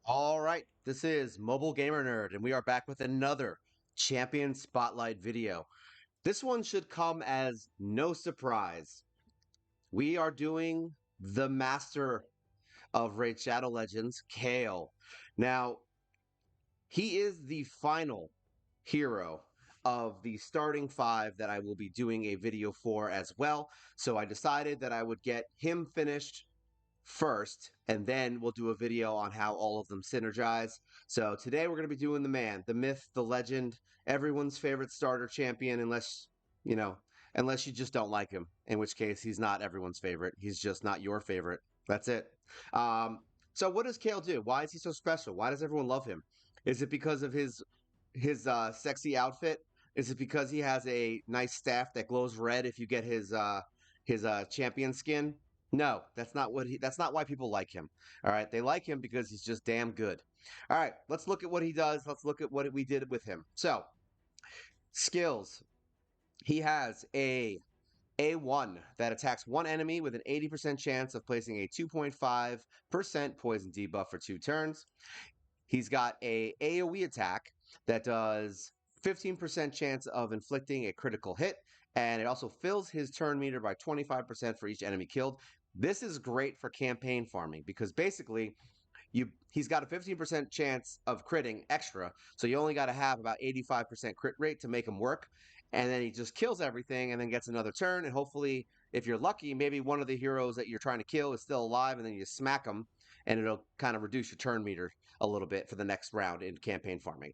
All right, this is Mobile Gamer Nerd, and we are back with another Champion Spotlight video. This one should come as no surprise. We are doing the master of Raid Shadow Legends, Kael. Now, he is the final hero of the starting five that I will be doing a video for as well. So I decided that I would get him finished first, and then we'll do a video on how all of them synergize. So today we're going to be doing the man, the myth, the legend, everyone's favorite starter champion, you know, unless you just don't like him, in which case he's not everyone's favorite. He's just not your favorite. That's it. Um, so what does Kale do? Why is he so special? Why does everyone love him? Is it because of his sexy outfit? Is it because he has a nice staff that glows red if you get his champion skin? No, that's not why people like him. All right, they like him because he's just damn good. All right, let's look at what he does. Let's look at what we did with him. So, skills. He has A1 that attacks one enemy with an 80% chance of placing a 2.5% poison debuff for 2 turns. He's got a AoE attack that does 15% chance of inflicting a critical hit, and it also fills his turn meter by 25% for each enemy killed. This is great for campaign farming because basically he's got a 15% chance of critting extra, so you only got to have about 85% crit rate to make him work. And then he just kills everything and then gets another turn. And hopefully, if you're lucky, maybe one of the heroes that you're trying to kill is still alive, and then you smack them, and it'll kind of reduce your turn meter a little bit for the next round in campaign farming.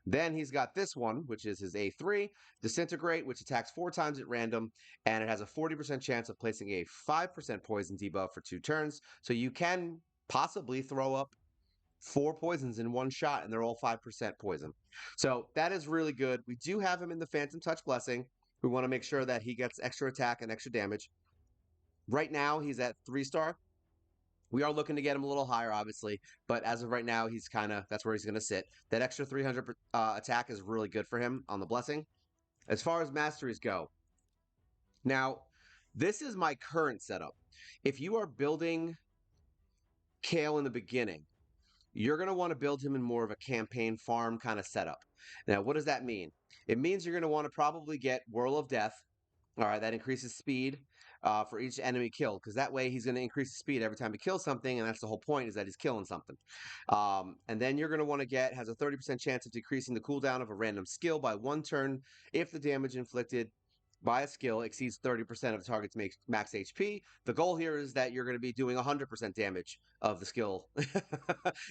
Then he's got this one, which is his A3, Disintegrate, which attacks 4 times at random, and it has a 40% chance of placing a 5% poison debuff for 2 turns. So you can possibly throw up 4 poisons in one shot, and they're all 5% poison. So that is really good. We do have him in the Phantom Touch Blessing. We want to make sure that he gets extra attack and extra damage. Right now, he's at 3 star. We are looking to get him a little higher, obviously, but as of right now, that's where he's going to sit. That extra 300 attack is really good for him on the Blessing. As far as masteries go, now, this is my current setup. If you are building Kale in the beginning, you're going to want to build him in more of a campaign farm kind of setup. Now, what does that mean? It means you're going to want to probably get Whirl of Death. All right, that increases speed for each enemy killed, because that way he's going to increase the speed every time he kills something, and that's the whole point, is that he's killing something. And then you're going to want to has a 30% chance of decreasing the cooldown of a random skill by 1 turn if the damage inflicted by a skill exceeds 30% of the target's max HP. The goal here is that you're going to be doing 100% damage of the skill.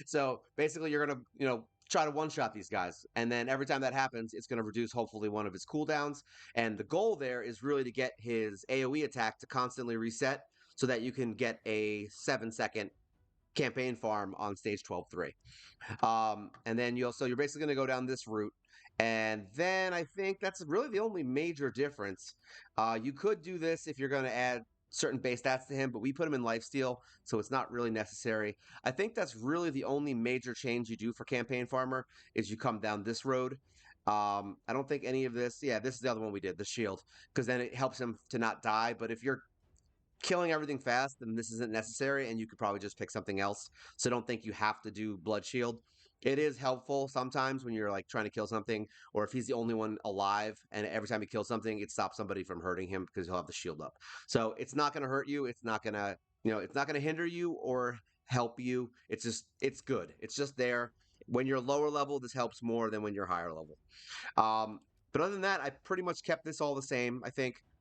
So basically, you're going to, try to one-shot these guys. And then every time that happens, it's going to reduce, hopefully, one of his cooldowns. And the goal there is really to get his AoE attack to constantly reset so that you can get a 7-second campaign farm on stage 12-3. And then you're basically going to go down this route. And then I think that's really the only major difference. You could do this if you're going to add certain base stats to him, but we put him in lifesteal, so it's not really necessary. I think that's really the only major change you do for campaign farmer is you come down this road. I don't think any of this. Yeah, this is the other one we did, the shield, because then it helps him to not die. But if you're killing everything fast, then this isn't necessary, and you could probably just pick something else. So don't think you have to do Blood Shield. It is helpful sometimes when you're like trying to kill something, or if he's the only one alive, and every time he kills something, it stops somebody from hurting him because he'll have the shield up. So it's not going to hurt you. It's not going to, it's not going to hinder you or help you. It's good. It's just there. When you're lower level, this helps more than when you're higher level. But other than that, I pretty much kept this all the same. I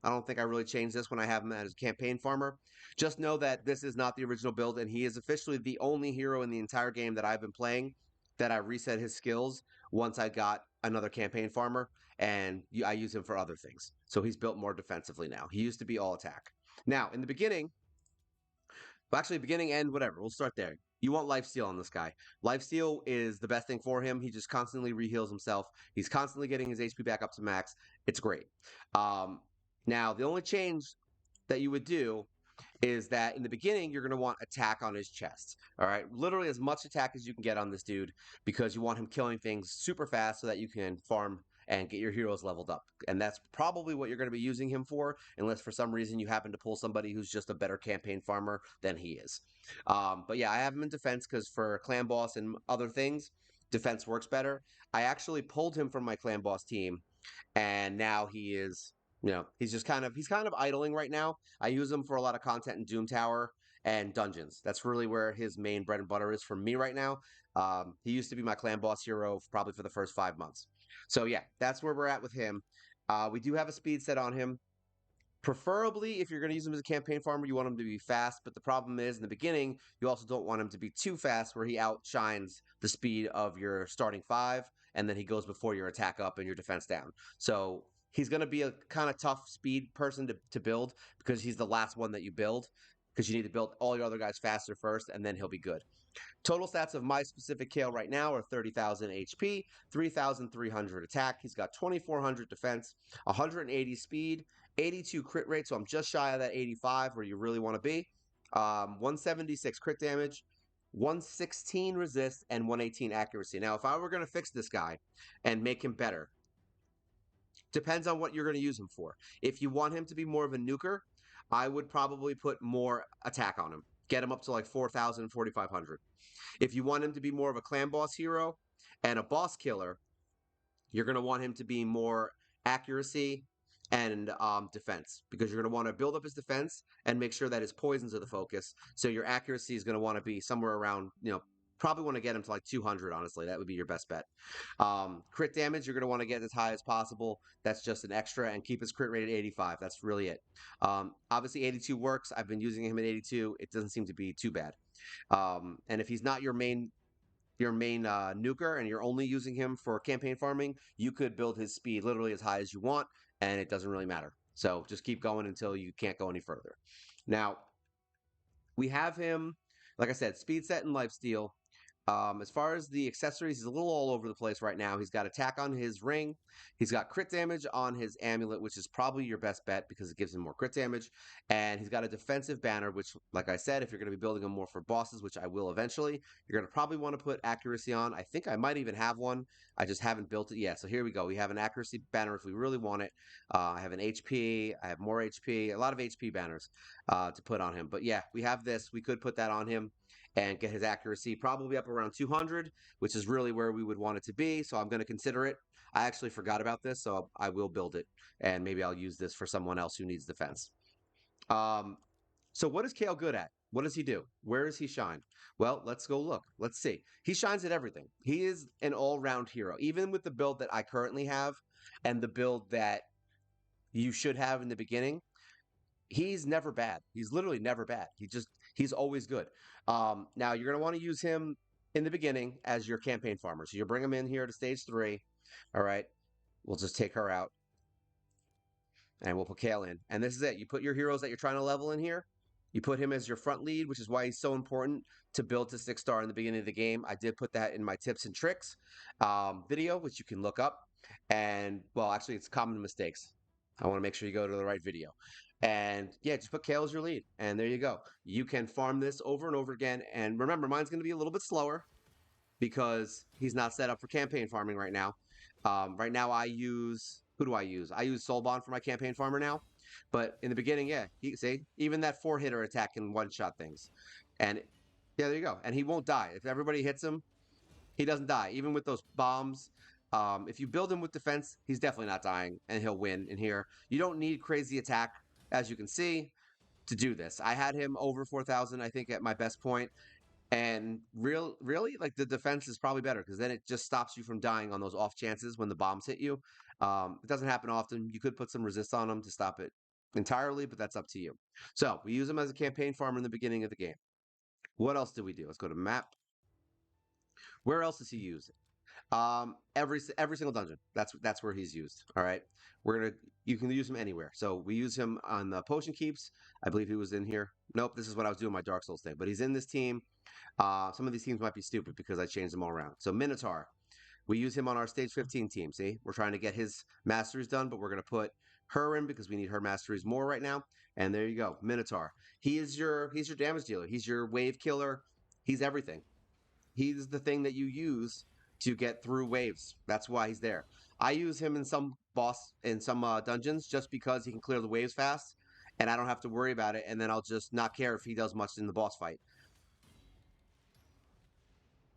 don't think I really changed this when I have him as a campaign farmer. Just know that this is not the original build, and he is officially the only hero in the entire game that I've been playing that I reset his skills once I got another campaign farmer, and I use him for other things. So he's built more defensively now. He used to be all attack. Now, in the beginning, well, actually, beginning, end, whatever. We'll start there. You want lifesteal on this guy. Lifesteal is the best thing for him. He just constantly reheals himself. He's constantly getting his HP back up to max. It's great. Now, the only change that you would do is that in the beginning, you're going to want attack on his chest. All right. Literally as much attack as you can get on this dude because you want him killing things super fast so that you can farm and get your heroes leveled up. And that's probably what you're going to be using him for, unless for some reason you happen to pull somebody who's just a better campaign farmer than he is. But yeah, I have him in defense because for clan boss and other things, defense works better. I actually pulled him from my clan boss team, and now he is, he's kind of idling right now. I use him for a lot of content in Doom Tower and dungeons. That's really where his main bread and butter is for me right now. He used to be my clan boss hero probably for the first 5 months. So yeah, that's where we're at with him. We do have a speed set on him. Preferably, if you're going to use him as a campaign farmer, you want him to be fast. But the problem is, in the beginning, you also don't want him to be too fast, where he outshines the speed of your starting five, and then he goes before your attack up and your defense down. So he's going to be a kind of tough speed person to build because he's the last one that you build, because you need to build all your other guys faster first, and then he'll be good. Total stats of my specific Kael right now are 30,000 HP, 3,300 attack. He's got 2,400 defense, 180 speed, 82 crit rate, so I'm just shy of that 85 where you really want to be. 176 crit damage, 116 resist, and 118 accuracy. Now, if I were going to fix this guy and make him better, depends on what you're going to use him for. If you want him to be more of a nuker, I would probably put more attack on him. Get him up to like 4,000, 4,500. If you want him to be more of a clan boss hero and a boss killer, you're going to want him to be more accuracy and defense, because you're going to want to build up his defense and make sure that his poisons are the focus. So your accuracy is going to want to be somewhere around, probably want to get him to like 200, honestly. That would be your best bet. Crit damage, you're going to want to get as high as possible. That's just an extra, and keep his crit rate at 85. That's really it. Obviously, 82 works. I've been using him at 82. It doesn't seem to be too bad. And if he's not your main nuker and you're only using him for campaign farming, you could build his speed literally as high as you want, and it doesn't really matter. So just keep going until you can't go any further. Now, we have him, like I said, speed set and lifesteal. As far as the accessories, he's a little all over the place right now. He's got attack on his ring. He's got crit damage on his amulet, which is probably your best bet because it gives him more crit damage. And he's got a defensive banner, which, like I said, if you're going to be building him more for bosses, which I will eventually, you're going to probably want to put accuracy on. I think I might even have one. I just haven't built it yet. So here we go. We have an accuracy banner if we really want it. I have an HP. I have more HP. A lot of HP banners to put on him. But yeah, we have this. We could put that on him and get his accuracy probably up around 200, which is really where we would want it to be. So I'm going to consider it. I actually forgot about this, so I will build it, and maybe I'll use this for someone else who needs defense. So what is Kael good at? What does he do? Where does he shine? Well, let's go look. Let's see. He shines at everything. He is an all-round hero, even with the build that I currently have and the build that you should have in the beginning. He's never bad. He's literally never bad. He's always good. Now you're going to want to use him in the beginning as your campaign farmer. So you bring him in here to stage 3. All right. We'll just take her out and we'll put Kael in. And this is it. You put your heroes that you're trying to level in here. You put him as your front lead, which is why he's so important to build to 6-star in the beginning of the game. I did put that in my tips and tricks video, which you can look up. And, well, actually, it's common mistakes. I want to make sure you go to the right video. And yeah, just put Kael as your lead. And there you go. You can farm this over and over again. And remember, mine's going to be a little bit slower because he's not set up for campaign farming right now. Right now, who do I use? I use Soulbond for my campaign farmer now. But in the beginning, yeah, see, even that 4-hitter attack can one-shot things. And yeah, there you go. And he won't die. If everybody hits him, he doesn't die. Even with those bombs, if you build him with defense, he's definitely not dying, and he'll win in here. You don't need crazy attack, as you can see, to do this. I had him over 4,000, I think, at my best point. And really, like, the defense is probably better because then it just stops you from dying on those off chances when the bombs hit you. It doesn't happen often. You could put some resist on him to stop it entirely, but that's up to you. So we use him as a campaign farmer in the beginning of the game. What else did we do? Let's go to map. Where else is he used? Every single dungeon. That's where he's used. All right. You can use him anywhere. So we use him on the potion keeps. I believe he was in here. Nope, this is what I was doing my Dark Souls thing. But he's in this team. Some of these teams might be stupid because I changed them all around. So Minotaur, we use him on our stage 15 team. See, we're trying to get his masteries done, but we're going to put her in because we need her masteries more right now. And there you go, Minotaur. He's your damage dealer. He's your wave killer. He's everything. He's the thing that you use to get through waves. That's why he's there. I use him in some dungeons just because he can clear the waves fast, and I don't have to worry about it. And then I'll just not care if he does much in the boss fight.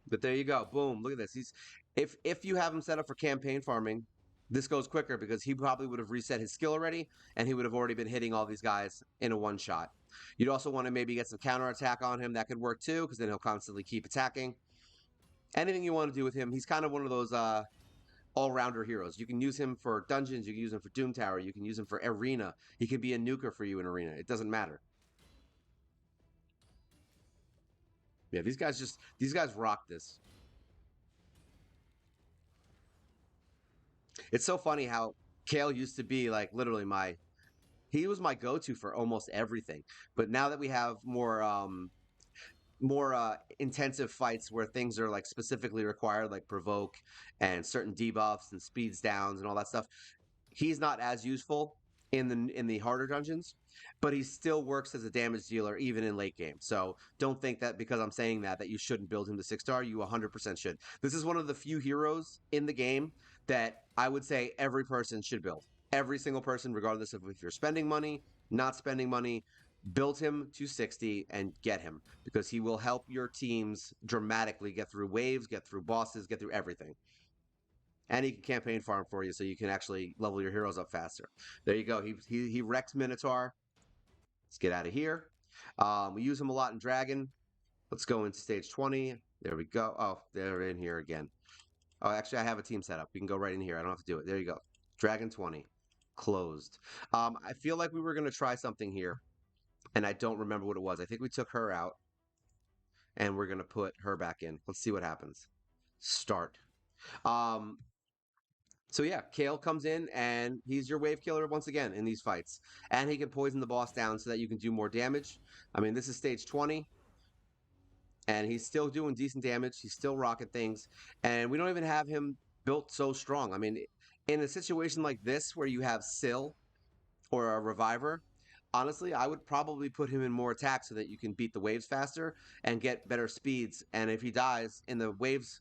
But there you go. Boom. Look at this. He's if you have him set up for campaign farming, this goes quicker because he probably would have reset his skill already and he would have already been hitting all these guys in a one shot. You'd also want to maybe get some counter attack on him. That could work too, because then he'll constantly keep attacking. Anything you want to do with him, he's kind of one of those all-rounder heroes. You can use him for dungeons, you can use him for Doom Tower, you can use him for arena. He can be a nuker for you in arena. It doesn't matter. Yeah, these guys rock this. It's so funny how Kael used to be like literally he was my go-to for almost everything. But now that we have more intensive fights where things are like specifically required, like provoke and certain debuffs and speeds downs and all that stuff, he's not as useful in the harder dungeons, but he still works as a damage dealer even in late game. So don't think that because I'm saying that you shouldn't build him to 6-star. You 100% should. This is one of the few heroes in the game that I would say every person should build. Every single person, regardless of if you're spending money, not spending money, build him to 60 and get him, because he will help your teams dramatically get through waves, get through bosses, get through everything. And he can campaign farm for you, so you can actually level your heroes up faster. There you go. He wrecks Minotaur. Let's get out of here. We use him a lot in Dragon. Let's go into stage 20. There we go. Oh, they're in here again. Oh, actually, I have a team set up. We can go right in here. I don't have to do it. There you go. Dragon 20. Closed. I feel like we were going to try something here, and I don't remember what it was. I think we took her out, and we're going to put her back in. Let's see what happens. Start. Um, So yeah, Kael comes in and he's your wave killer once again in these fights. And he can poison the boss down so that you can do more damage. I mean, this is stage 20 and he's still doing decent damage. He's still rocking things. And we don't even have him built so strong. I mean, in a situation like this where you have Syl or a Reviver, honestly, I would probably put him in more attack so that you can beat the waves faster and get better speeds. And if he dies in the waves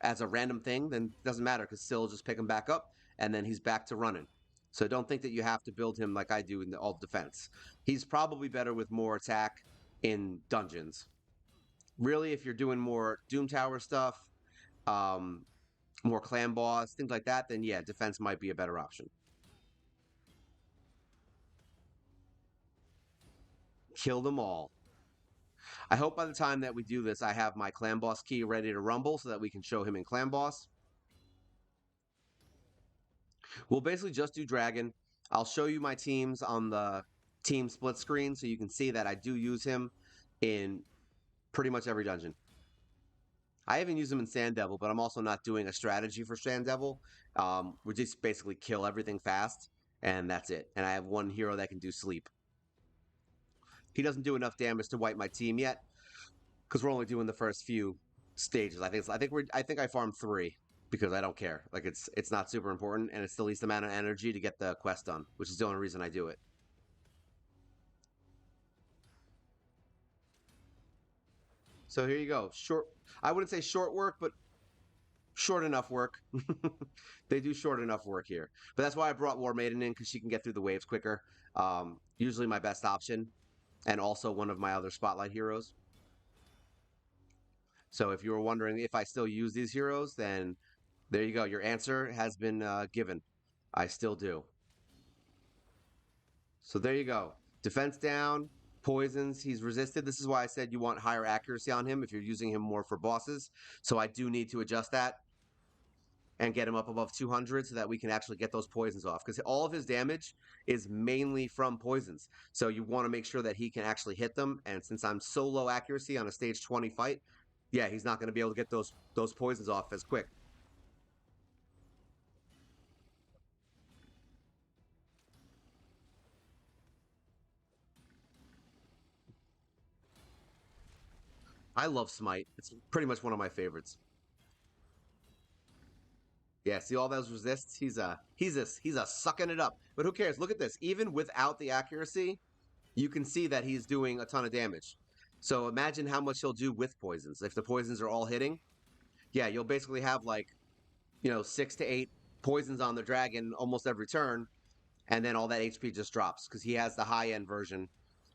as a random thing, then it doesn't matter because Syl will just pick him back up and then he's back to running. So don't think that you have to build him like I do in the alt defense. He's probably better with more attack in dungeons. Really, if you're doing more Doom Tower stuff, um, more clan boss, things like that, then yeah, defense might be a better option. Kill them all. I hope by the time that we do this, I have my clan boss key ready to rumble so that we can show him in clan boss. We'll basically just do dragon. I'll show you my teams on the team split screen so you can see that I do use him in pretty much every dungeon. I even use him in Sand Devil, but I'm also not doing a strategy for Sand Devil. We just basically kill everything fast, and that's it. And I have one hero that can do sleep. He doesn't do enough damage to wipe my team yet, because we're only doing the first few stages. I think I farmed 3 because I don't care. Like it's not super important, and it's the least amount of energy to get the quest done, which is the only reason I do it. So here you go. I wouldn't say short work, but short enough work. They do short enough work here. But that's why I brought War Maiden in, because she can get through the waves quicker. Usually my best option, and also one of my other spotlight heroes. So if you were wondering if I still use these heroes, then there you go. Your answer has been given. I still do. So there you go. Defense down, poisons. He's resisted. This is why I said you want higher accuracy on him if you're using him more for bosses. So I do need to adjust that and get him up above 200 so that we can actually get those poisons off, because all of his damage is mainly from poisons. So you want to make sure that he can actually hit them. And since I'm so low accuracy on a stage 20 fight, yeah, he's not going to be able to get those poisons off as quick. I love Smite. It's pretty much one of my favorites. Yeah, see all those resists? He's a sucking it up. But who cares? Look at this. Even without the accuracy, you can see that he's doing a ton of damage. So imagine how much he'll do with poisons. If the poisons are all hitting, yeah, you'll basically have like, 6 to 8 poisons on the dragon almost every turn, and then all that HP just drops because he has the high end version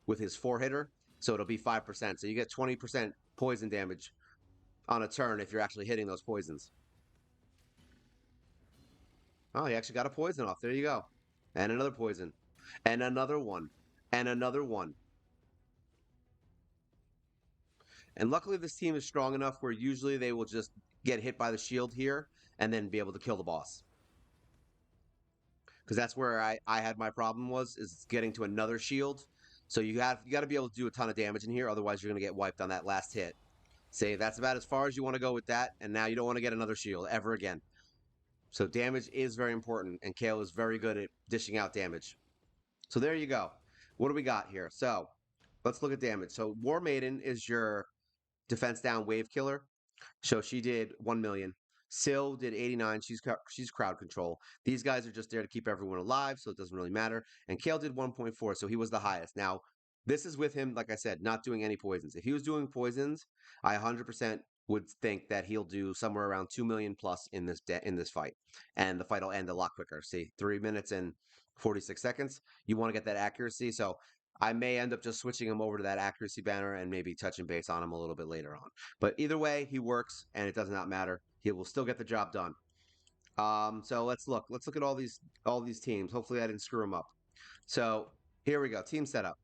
with his 4-hitter, so it'll be 5%. So you get 20% poison damage on a turn if you're actually hitting those poisons. Oh, he actually got a poison off. There you go. And another poison. And another one. And another one. And luckily this team is strong enough where usually they will just get hit by the shield here and then be able to kill the boss. Because that's where I had my problem is getting to another shield. So you got to be able to do a ton of damage in here, otherwise you're going to get wiped on that last hit. Say that's about as far as you want to go with that, and now you don't want to get another shield ever again. So damage is very important, and Kael is very good at dishing out damage. So there you go. What do we got here? So let's look at damage. So War Maiden is your defense down wave killer. So she did 1 million. Syl did 89. She's crowd control. These guys are just there to keep everyone alive, so it doesn't really matter. And Kael did 1.4, so he was the highest. Now, this is with him, like I said, not doing any poisons. If he was doing poisons, I 100% would think that he'll do somewhere around 2 million plus in this fight, and the fight will end a lot quicker. See, 3 minutes and 46 seconds. You want to get that accuracy, so I may end up just switching him over to that accuracy banner and maybe touching base on him a little bit later on. But either way, he works, and it does not matter. He will still get the job done. So let's look. Let's look at all these teams. Hopefully, I didn't screw them up. So here we go. Team setup.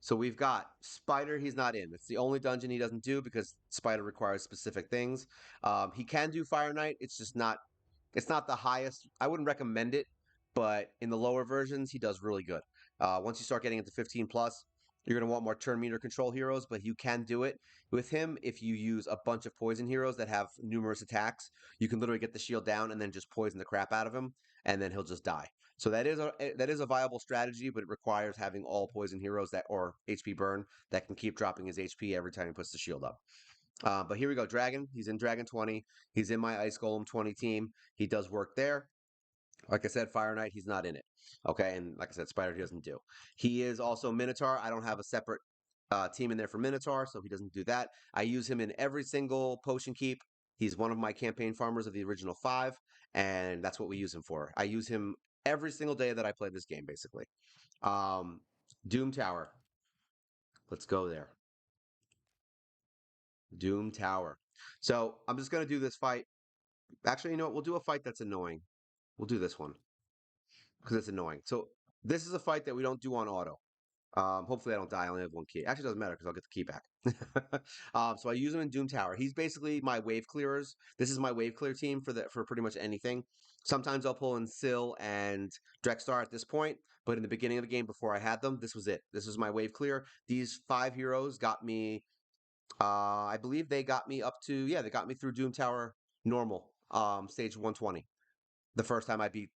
So we've got Spider. He's not in. It's the only dungeon he doesn't do because Spider requires specific things. He can do Fire Knight. It's just not. It's not the highest. I wouldn't recommend it, but in the lower versions, he does really good. Once you start getting into 15 plus, you're going to want more turn meter control heroes, but you can do it with him if you use a bunch of poison heroes that have numerous attacks. You can literally get the shield down and then just poison the crap out of him, and then he'll just die. So that is a viable strategy, but it requires having all poison heroes that or HP burn that can keep dropping his HP every time he puts the shield up. But here we go, Dragon. He's in Dragon 20. He's in my Ice Golem 20 team. He does work there. Like I said, Fire Knight, he's not in it. Okay, and like I said, Spider he doesn't do. He is also Minotaur. I don't have a separate team in there for Minotaur, so he doesn't do that. I use him in every single potion keep. He's one of my campaign farmers of the original 5, and that's what we use him for. I use him every single day that I play this game, basically. Doom Tower. Let's go there. Doom Tower. So I'm just going to do this fight. Actually, you know what? We'll do a fight that's annoying. We'll do this one because it's annoying. So this is a fight that we don't do on auto. Hopefully I don't die. I only have 1 key. Actually, it doesn't matter because I'll get the key back. So I use him in Doom Tower. He's basically my wave clearers. This is my wave clear team for pretty much anything. Sometimes I'll pull in Syl and Drexstar at this point, but in the beginning of the game before I had them, this was it. This was my wave clear. These 5 heroes got me. I believe they got me up to they got me through Doom Tower normal stage 120. The first time I beat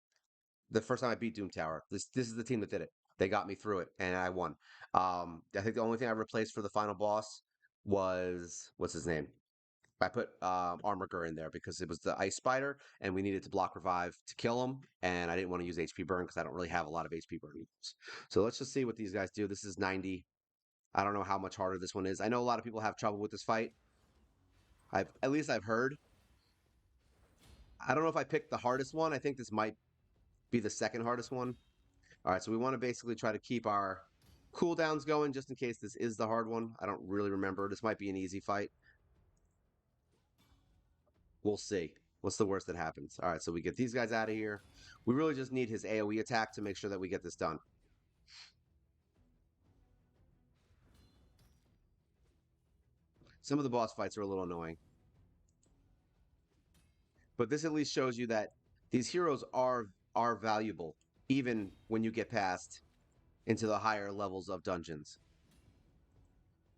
Doom Tower. This is the team that did it. They got me through it, and I won. I think the only thing I replaced for the final boss was what's his name. I put Armorger in there because it was the Ice Spider, and we needed to block revive to kill him, and I didn't want to use HP burn because I don't really have a lot of HP burn moves. So let's just see what these guys do. This is 90. I don't know how much harder this one is. I know a lot of people have trouble with this fight. At least I've heard. I don't know if I picked the hardest one. I think this might be the second hardest one. All right, so we want to basically try to keep our cooldowns going just in case this is the hard one. I don't really remember. This might be an easy fight. We'll see. What's the worst that happens? All right, so we get these guys out of here. We really just need his AoE attack to make sure that we get this done. Some of the boss fights are a little annoying. But this at least shows you that these heroes are valuable, even when you get past into the higher levels of dungeons.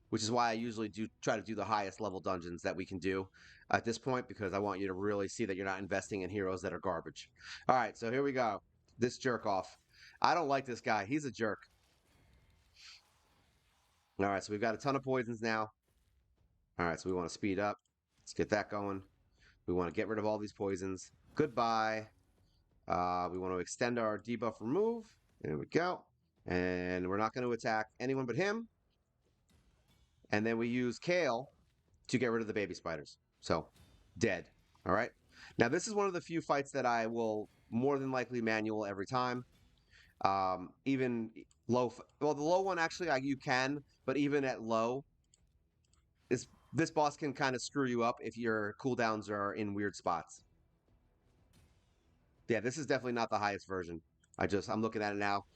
Which is why I usually do try to do the highest level dungeons that we can do at this point, because I want you to really see that you're not investing in heroes that are garbage. All right, so here we go. This jerk off. I don't like this guy. He's a jerk. All right, so we've got a ton of poisons now. All right, so we want to speed up. Let's get that going. We want to get rid of all these poisons. Goodbye. We want to extend our debuff remove. There we go. And we're not going to attack anyone but him. And then we use Kael to get rid of the baby spiders. So, dead. All right. Now, this is one of the few fights that I will more than likely manual every time. Even low, well, the low one actually you can, but even at low, this boss can kind of screw you up if your cooldowns are in weird spots. Yeah, this is definitely not the highest version. I'm looking at it now.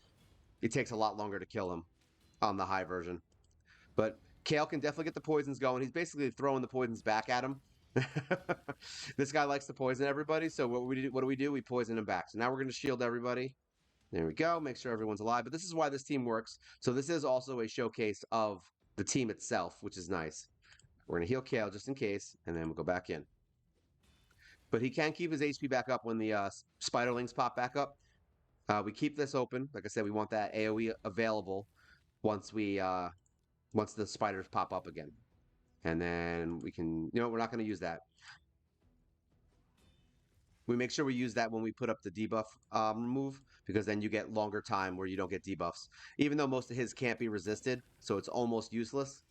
It takes a lot longer to kill him on the high version. But Kael can definitely get the poisons going. He's basically throwing the poisons back at him. This guy likes to poison everybody, so what do we do? We poison him back. So now we're going to shield everybody. There we go. Make sure everyone's alive. But this is why this team works. So this is also a showcase of the team itself, which is nice. We're going to heal Kael just in case, and then we'll go back in. But he can keep his HP back up when the spiderlings pop back up. We keep this open. Like I said, we want that AoE available once once the spiders pop up again. And then we can, we're not going to use that. We make sure we use that when we put up the debuff remove, because then you get longer time where you don't get debuffs. Even though most of his can't be resisted, so it's almost useless.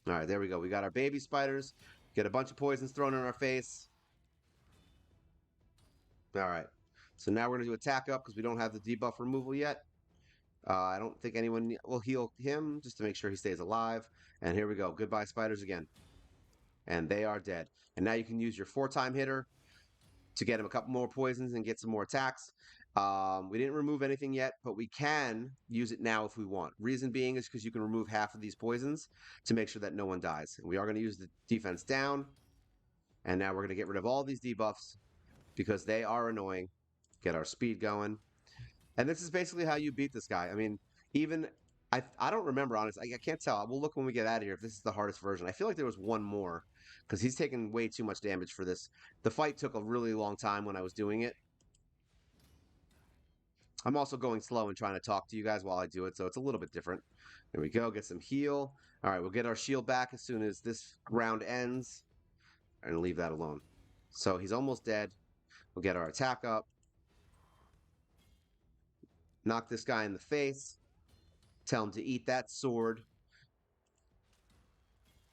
All right, there we go. We got our baby spiders. Get a bunch of poisons thrown in our face. All right. So now we're going to do attack up because we don't have the debuff removal yet. I don't think anyone will heal him just to make sure he stays alive. And here we go. Goodbye, spiders again. And they are dead. And now you can use your 4-time hitter to get him a couple more poisons and get some more attacks. We didn't remove anything yet, but we can use it now if we want. Reason being is because you can remove half of these poisons to make sure that no one dies. And we are going to use the defense down. And now we're going to get rid of all these debuffs because they are annoying. Get our speed going. And this is basically how you beat this guy. I mean, even I don't remember, honestly. I can't tell. We'll look when we get out of here if this is the hardest version. I feel like there was one more because he's taking way too much damage for this. The fight took a really long time when I was doing it. I'm also going slow and trying to talk to you guys while I do it, so it's a little bit different. There we go. Get some heal. All right, we'll get our shield back as soon as this round ends. And leave that alone. So he's almost dead. We'll get our attack up. Knock this guy in the face. Tell him to eat that sword.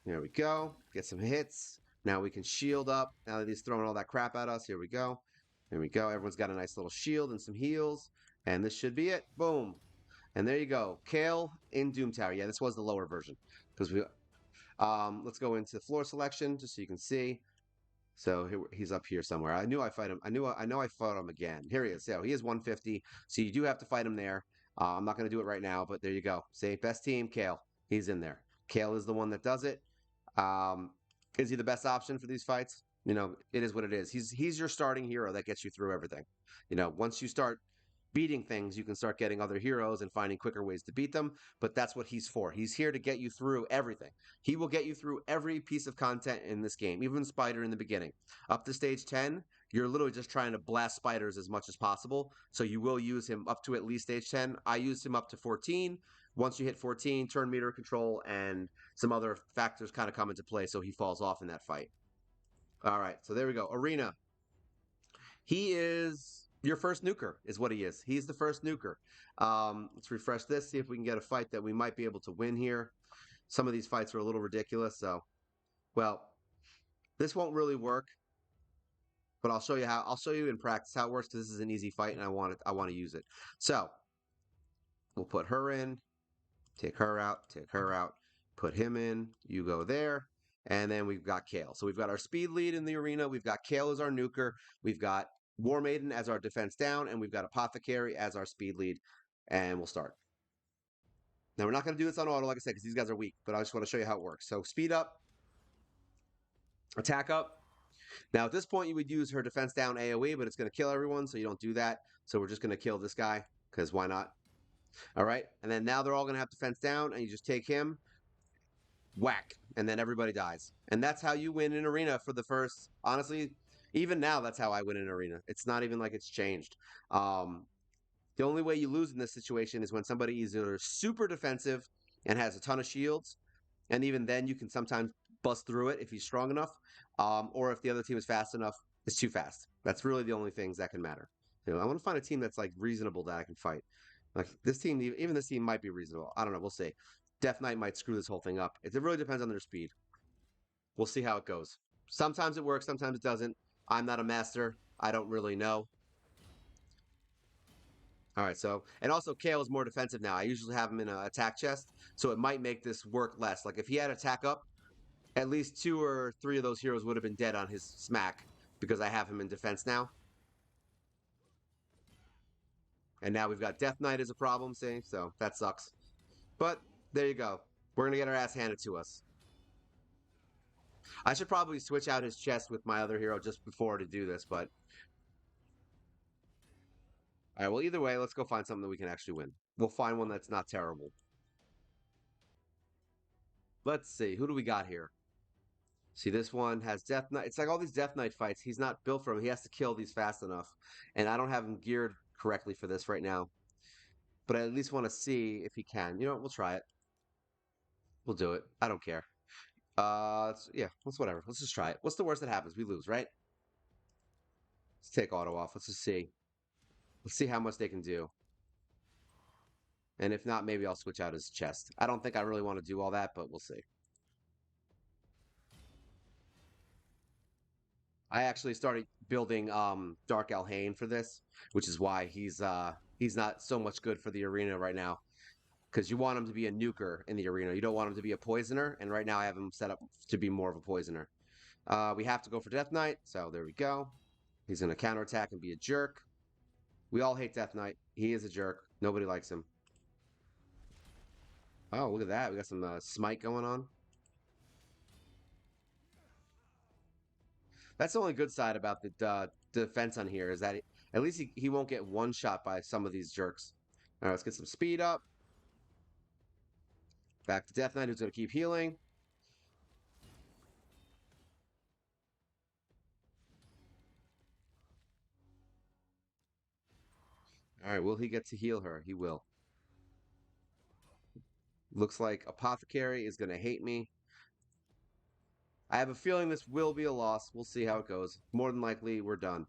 There we go. Get some hits. Now we can shield up. Now that he's throwing all that crap at us, here we go. There we go. Everyone's got a nice little shield and some heals. And this should be it. Boom. And there you go. Kael in Doom Tower. Yeah, this was the lower version. Because let's go into floor selection just so you can see. So he's up here somewhere. I knew I fight him. I know I fought him again. Here he is. So he is 150. So you do have to fight him there. I'm not going to do it right now, but there you go. Say best team, Kael. He's in there. Kael is the one that does it. Um, is he the best option for these fights? It is what it is. He's your starting hero that gets you through everything. Once you start beating things, you can start getting other heroes and finding quicker ways to beat them. But that's what he's for. He's here to get you through everything. He will get you through every piece of content in this game, even Spider in the beginning. Up to stage 10, you're literally just trying to blast spiders as much as possible. So you will use him up to at least stage 10. I used him up to 14. Once you hit 14, turn meter control and some other factors kind of come into play, so he falls off in that fight. All right, so there we go. Arena. He is your first nuker, is what he is. He's the first nuker. Let's refresh this, see if we can get a fight that we might be able to win here. Some of these fights are a little ridiculous, so, well, this won't really work, but I'll show you in practice how it works because this is an easy fight and I want to use it. So, we'll put her in, take her out, put him in, you go there, and then we've got Kael. So we've got our speed lead in the arena, we've got Kael as our nuker, we've got War Maiden as our defense down, and we've got Apothecary as our speed lead, and we'll start. Now we're not going to do this on auto, like I said, because these guys are weak, but I just want to show you how it works. So speed up, attack up. Now at this point you would use her defense down AoE, but it's going to kill everyone, so you don't do that. So we're just going to kill this guy, because why not? All right, and then now they're all going to have defense down, and you just take him, whack, and then everybody dies. And that's how you win an arena for the first, honestly, even now, that's how I win an arena. It's not even like it's changed. The only way you lose in this situation is when somebody is either super defensive and has a ton of shields, and even then you can sometimes bust through it if he's strong enough, or if the other team is fast enough, it's too fast. That's really the only things that can matter. I want to find a team that's like reasonable that I can fight. Like this team, even this team might be reasonable. I don't know. We'll see. Death Knight might screw this whole thing up. It really depends on their speed. We'll see how it goes. Sometimes it works, sometimes it doesn't. I'm not a master. I don't really know. All right, so and also Kael is more defensive now. I usually have him in an attack chest, so it might make this work less. Like if he had attack up, at least two or three of those heroes would have been dead on his smack because I have him in defense now. And now we've got Death Knight as a problem, see? So that sucks. But there you go. We're gonna get our ass handed to us. I should probably switch out his chest with my other hero just before to do this, but all right, well either way, let's go find something that we can actually win. We'll find one that's not terrible. Let's see, who do we got here? See, this one has Death Knight. It's like all these Death Knight fights. He's not built for them. He has to kill these fast enough. And I don't have him geared correctly for this right now. But I at least want to see if he can. You know what? We'll try it. We'll do it. I don't care. Yeah, let's whatever. Let's just try it. What's the worst that happens? We lose, right? Let's take auto off. Let's just see. Let's see how much they can do. And if not, maybe I'll switch out his chest. I don't think I really want to do all that, but we'll see. I actually started building Dark Alhain for this, which is why he's not so much good for the arena right now. Because you want him to be a nuker in the arena. You don't want him to be a poisoner, and right now I have him set up to be more of a poisoner. We have to go for Death Knight, so there we go. He's going to counterattack and be a jerk. We all hate Death Knight. He is a jerk. Nobody likes him. Oh, look at that. We got some smite going on. That's the only good side about the defense on here is that at least he won't get one shot by some of these jerks. All right, let's get some speed up. Back to Death Knight, who's going to keep healing. All right, will he get to heal her? He will. Looks like Apothecary is going to hate me. I have a feeling this will be a loss. We'll see how it goes. More than likely, we're done.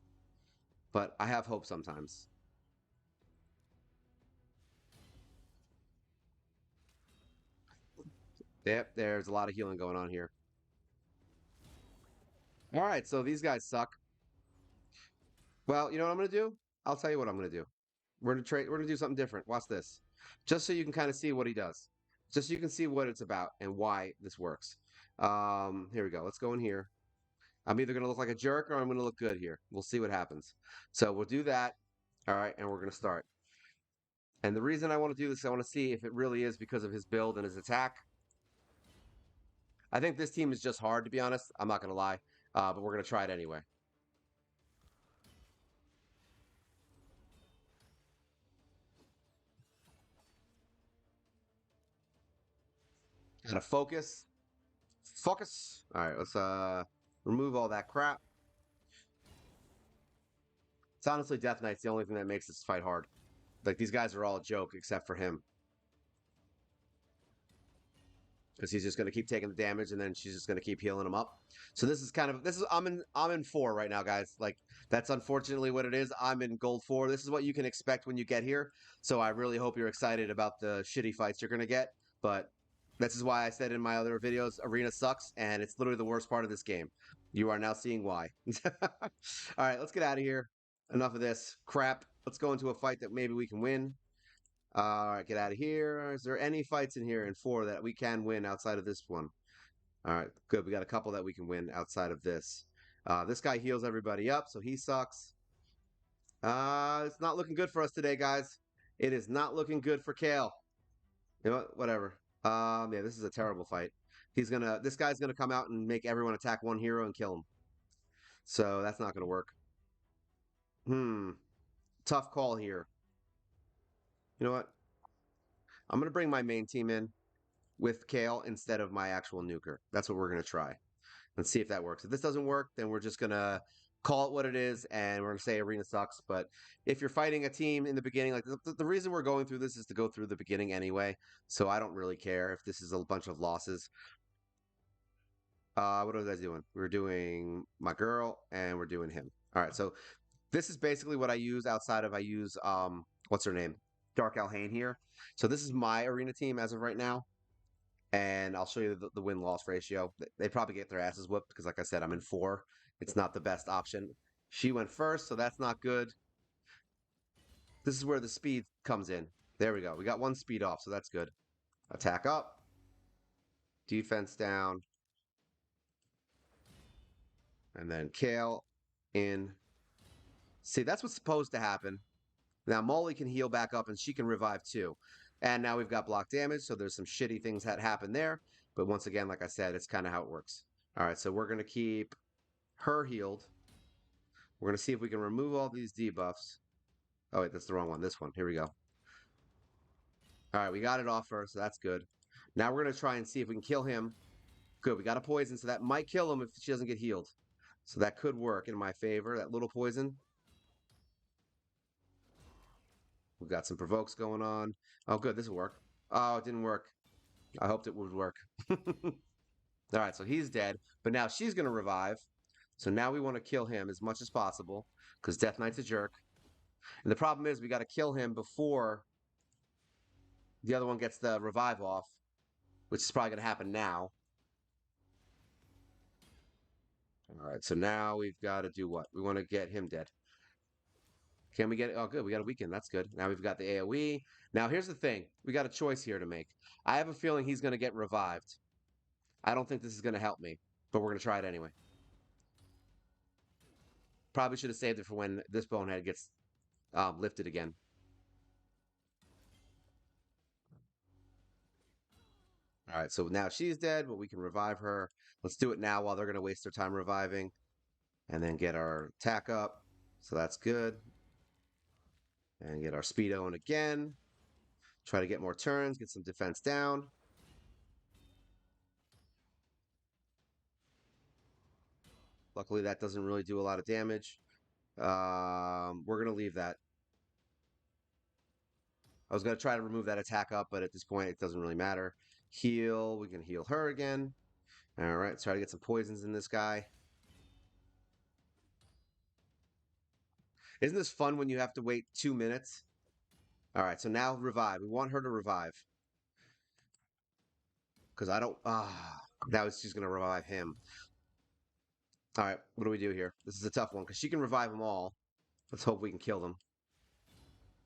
But I have hope sometimes. Yep, there's a lot of healing going on here. All right, so these guys suck. Well, you know what I'm going to do? I'll tell you what I'm going to do. We're going to trade. We're going to do something different. Watch this. Just so you can kind of see what he does. Just so you can see what it's about and why this works. Here we go. Let's go in here. I'm either going to look like a jerk or I'm going to look good here. We'll see what happens. So we'll do that. All right, and we're going to start. And the reason I want to do this, I want to see if it really is because of his build and his attack. I think this team is just hard, to be honest. I'm not going to lie. But we're going to try it anyway. Gotta focus. Focus. All right, let's remove all that crap. It's honestly Death Knight's the only thing that makes this fight hard. Like these guys are all a joke except for him. Because he's just going to keep taking the damage, and then she's just going to keep healing him up. So this is kind of I'm in 4 right now, guys. Like that's unfortunately what it is. I'm in gold 4. This is what you can expect when you get here. So I really hope you're excited about the shitty fights you're going to get. But this is why I said in my other videos, arena sucks, and it's literally the worst part of this game. You are now seeing why. All right, let's get out of here. Enough of this crap. Let's go into a fight that maybe we can win. All right, get out of here. Is there any fights in here in 4 that we can win outside of this one? All right, good. We got a couple that we can win outside of this. This guy heals everybody up, so he sucks. It's not looking good for us today, guys. It is not looking good for Kael. You know what? Whatever. Yeah, this is a terrible fight. This guy's gonna come out and make everyone attack one hero and kill him. So that's not gonna work. Tough call here. You know what? I'm gonna bring my main team in with Kael instead of my actual nuker. That's what we're going to try. Let's see if that works. If this doesn't work, then we're just going to call it what it is and we're going to say arena sucks. But if you're fighting a team in the beginning, like the reason we're going through this is to go through the beginning anyway. So I don't really care if this is a bunch of losses. What was I doing? We're doing my girl and we're doing him. All right. So this is basically what I use outside of I use what's her name? Dark Alhain here. So this is my arena team as of right now. And I'll show you the win-loss ratio. They probably get their asses whooped because, like I said, I'm in 4. It's not the best option. She went first, so that's not good. This is where the speed comes in. There we go. We got one speed off, so that's good. Attack up. Defense down. And then Kael in. See, that's what's supposed to happen. Now Molly can heal back up and she can revive too. And now we've got block damage, so there's some shitty things that happen there. But once again, like I said, it's kind of how it works. All right, so we're going to keep her healed. We're going to see if we can remove all these debuffs. Oh, wait, that's the wrong one. This one. Here we go. All right, we got it off her, so that's good. Now we're going to try and see if we can kill him. Good, we got a poison, so that might kill him if she doesn't get healed. So that could work in my favor, that little poison. We've got some provokes going on. Oh, good, this will work. Oh, it didn't work. I hoped it would work. All right, so he's dead, but now she's going to revive. So now we want to kill him as much as possible because Death Knight's a jerk. And the problem is we got to kill him before the other one gets the revive off, which is probably going to happen now. All right, so now we've got to do what? We want to get him dead. Can we get it? Oh, good. We got a weekend. That's good. Now we've got the AoE. Now, here's the thing. We got a choice here to make. I have a feeling he's going to get revived. I don't think this is going to help me, but we're going to try it anyway. Probably should have saved it for when this bonehead gets lifted again. All right, so now she's dead, but we can revive her. Let's do it now while they're going to waste their time reviving. And then get our attack up. So that's good. And get our speed on again. Try to get more turns, get some defense down. Luckily, that doesn't really do a lot of damage. We're going to leave that. I was going to try to remove that attack up, but at this point, it doesn't really matter. Heal. We can heal her again. All right, let's try to get some poisons in this guy. Isn't this fun when you have to wait 2 minutes? All right, so now revive. We want her to revive. Because I don't... now she's going to revive him. All right, what do we do here? This is a tough one because she can revive them all. Let's hope we can kill them.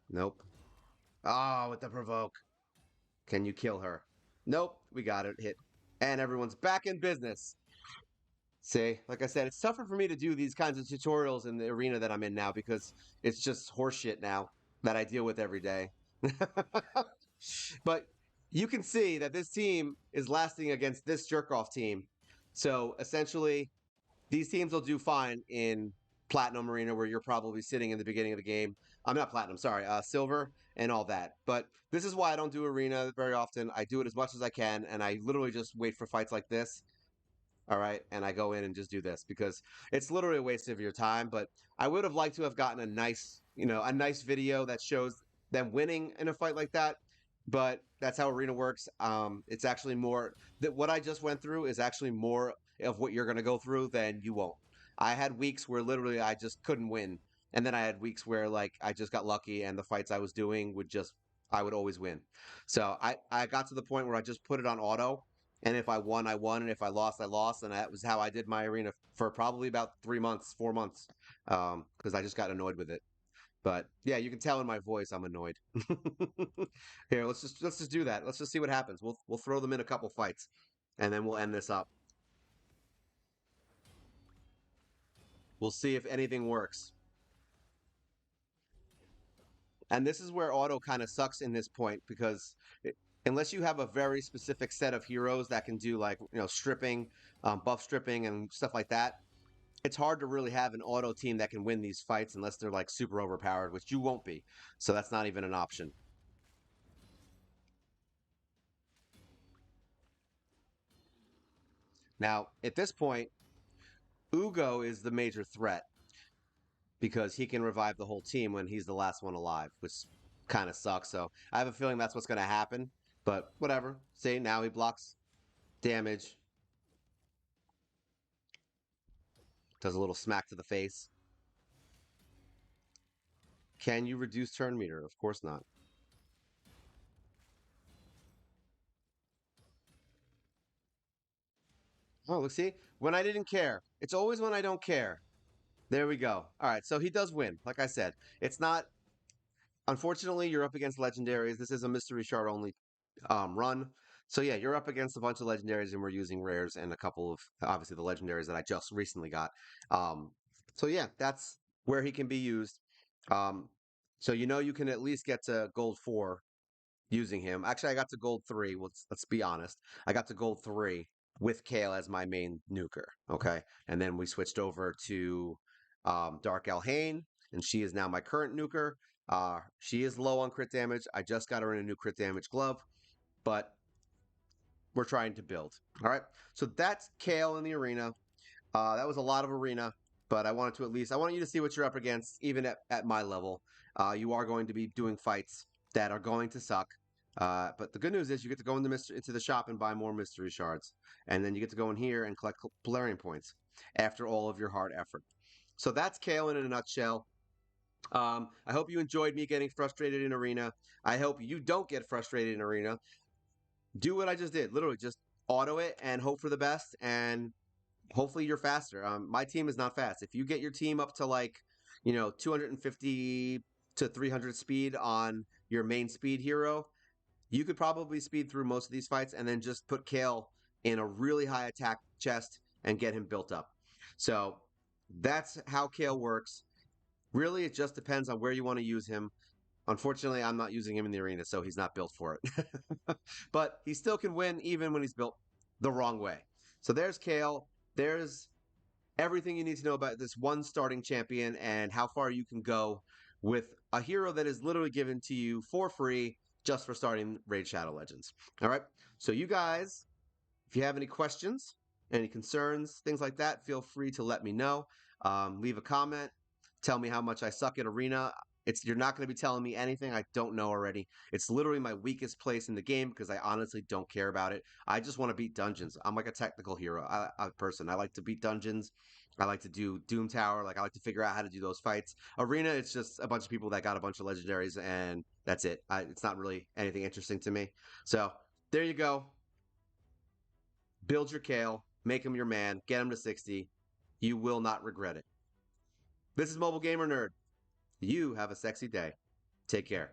Nope. Oh, with the provoke. Can you kill her? Nope, we got it. Hit. And everyone's back in business. See, like I said, it's tougher for me to do these kinds of tutorials in the arena that I'm in now because it's just horseshit now that I deal with every day. But you can see that this team is lasting against this jerk-off team. So essentially, these teams will do fine in Platinum Arena where you're probably sitting in the beginning of the game. I'm not Platinum, sorry, Silver and all that. But this is why I don't do Arena very often. I do it as much as I can, and I literally just wait for fights like this. All right, and I go in and just do this because it's literally a waste of your time. But I would have liked to have gotten a nice, a nice video that shows them winning in a fight like that. But that's how arena works. It's actually more that what I just went through is actually more of what you're going to go through than you won't. I had weeks where literally I just couldn't win, and then I had weeks where like I just got lucky and the fights I was doing would just I would always win. So I got to the point where I just put it on auto, and if I won, I won, and if I lost, I lost, and that was how I did my arena for probably about 3 months, 4 months, because I just got annoyed with it. But yeah, you can tell in my voice I'm annoyed. Here, let's just do that. Let's just see what happens. We'll throw them in a couple fights, and then we'll end this up. We'll see if anything works. And this is where auto kind of sucks in this point because unless you have a very specific set of heroes that can do like stripping, buff stripping, and stuff like that, it's hard to really have an auto team that can win these fights unless they're like super overpowered, which you won't be. So that's not even an option. Now, at this point, Ugo is the major threat because he can revive the whole team when he's the last one alive, which kind of sucks. So I have a feeling that's what's going to happen, but whatever. See, now he blocks damage, does a little smack to the face. Can you reduce turn meter? Of course not. Oh, look, see? When I didn't care. It's always when I don't care. There we go. All right, so he does win. Like I said, it's not. Unfortunately, you're up against legendaries. This is a mystery shard only run. So yeah, you're up against a bunch of legendaries, and we're using rares and a couple of obviously the legendaries that I just recently got. Um, so yeah, that's where he can be used. Um, so you know you can at least get to gold 4 using him. Actually, I got to gold 3. Let's be honest. I got to gold 3 with Kael as my main nuker. Okay, and then we switched over to Dark Elhane, and she is now my current nuker. She is low on crit damage. I just got her in a new crit damage glove, but we're trying to build. All right, so that's Kael in the arena. That was a lot of arena, but I wanted to at least I want you to see what you're up against, even at my level. You are going to be doing fights that are going to suck. But the good news is you get to go into the shop and buy more mystery shards, and then you get to go in here and collect Polarian points after all of your hard effort. So that's Kael in a nutshell. I hope you enjoyed me getting frustrated in arena. I hope you don't get frustrated in arena. Do what I just did. Literally, just auto it and hope for the best. And hopefully you're faster. My team is not fast. If you get your team up to like, 250 to 300 speed on your main speed hero, you could probably speed through most of these fights and then just put Kael in a really high attack chest and get him built up. So that's how Kael works. Really, it just depends on where you want to use him. Unfortunately, I'm not using him in the arena, so he's not built for it. But he still can win even when he's built the wrong way. So there's Kael. There's everything you need to know about this one starting champion and how far you can go with a hero that is literally given to you for free just for starting Raid Shadow Legends. All right. So you guys, if you have any questions, any concerns, things like that, feel free to let me know. Leave a comment. Tell me how much I suck at Arena. You're not going to be telling me anything I don't know already. It's literally my weakest place in the game because I honestly don't care about it. I just want to beat dungeons. I'm like a technical hero person. I like to beat dungeons. I like to do Doom Tower. Like I like to figure out how to do those fights. Arena, it's just a bunch of people that got a bunch of legendaries and that's it. It's not really anything interesting to me. So there you go. Build your Kael, make him your man, get him to 60. You will not regret it. This is Mobile Gamer Nerd. You have a sexy day. Take care.